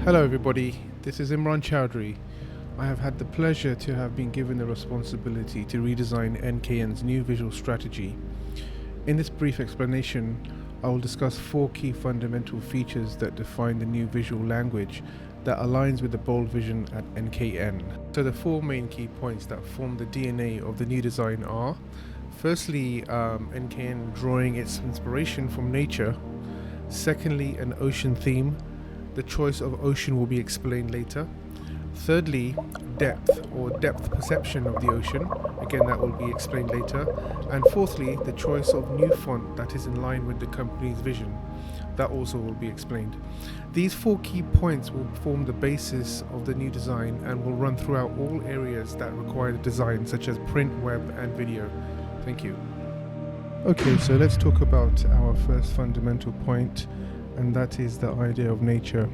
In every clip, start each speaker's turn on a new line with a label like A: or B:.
A: Hello everybody, this is Imran Chaudhry. I have had the pleasure to have been given the responsibility to redesign NKN's new visual strategy. In this brief explanation, I will discuss 4 key fundamental features that define the new visual language that aligns with the bold vision at NKN. So the 4 main key points that form the DNA of the new design are: firstly, NKN drawing its inspiration from nature; secondly, an ocean theme. The choice of ocean will be explained later. Thirdly, depth or depth perception of the ocean. Again, that will be explained later. And fourthly, the choice of new font that is in line with the company's vision. That also will be explained. These 4 key points will form the basis of the new design and will run throughout all areas that require the design, such as print, web, and video. Thank you. Okay, so let's talk about our first fundamental point, and that is the idea of nature.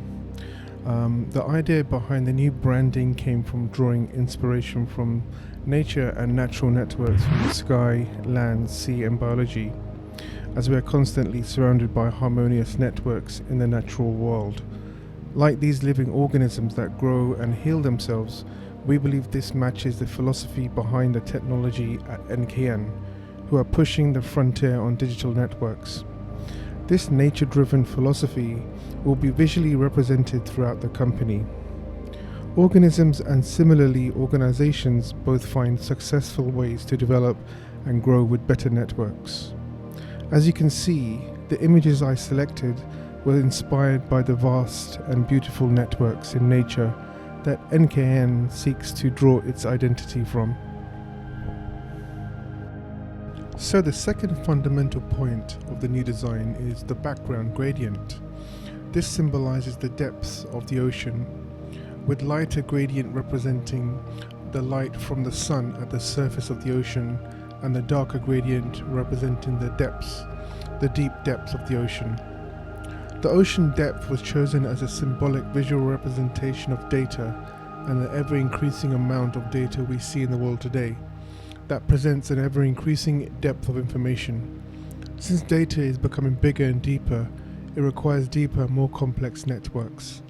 A: The idea behind the new branding came from drawing inspiration from nature and natural networks from the sky, land, sea, and biology, as we are constantly surrounded by harmonious networks in the natural world. Like these living organisms that grow and heal themselves, we believe this matches the philosophy behind the technology at NKN, who are pushing the frontier on digital networks. This nature-driven philosophy will be visually represented throughout the company. Organisms and similarly organizations both find successful ways to develop and grow with better networks. As you can see, the images I selected were inspired by the vast and beautiful networks in nature that NKN seeks to draw its identity from. So the second fundamental point of the new design is the background gradient. This symbolizes the depths of the ocean, with lighter gradient representing the light from the sun at the surface of the ocean, and the darker gradient representing the depths, the deep depths of the ocean. The ocean depth was chosen as a symbolic visual representation of data and the ever-increasing amount of data we see in the world today that presents an ever-increasing depth of information. Since data is becoming bigger and deeper, it requires deeper, more complex networks.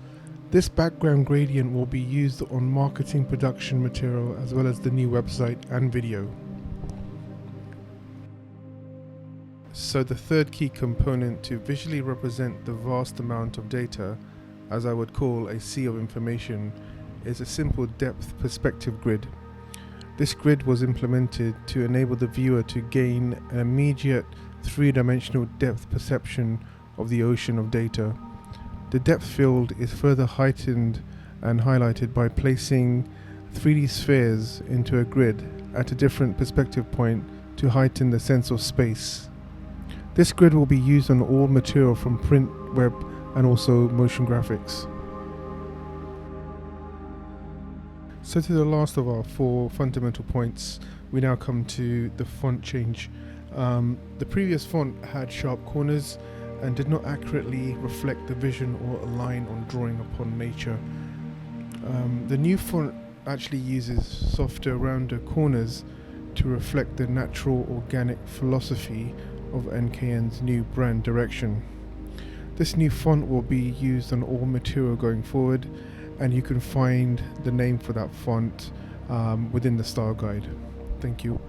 A: This background gradient will be used on marketing production material as well as the new website and video. So the third key component to visually represent the vast amount of data, as I would call a sea of information, is a simple depth perspective grid. This grid was implemented to enable the viewer to gain an immediate 3-dimensional depth perception of the ocean of data. The depth field is further heightened and highlighted by placing 3D spheres into a grid at a different perspective point to heighten the sense of space. This grid will be used on all material from print, web, and also motion graphics. So to the last of our 4 fundamental points, we now come to the font change. The previous font had sharp corners and did not accurately reflect the vision or align on drawing upon nature. The new font actually uses softer, rounder corners to reflect the natural, organic philosophy of NKN's new brand direction. This new font will be used on all material going forward, and you can find the name for that font within the style guide. Thank you.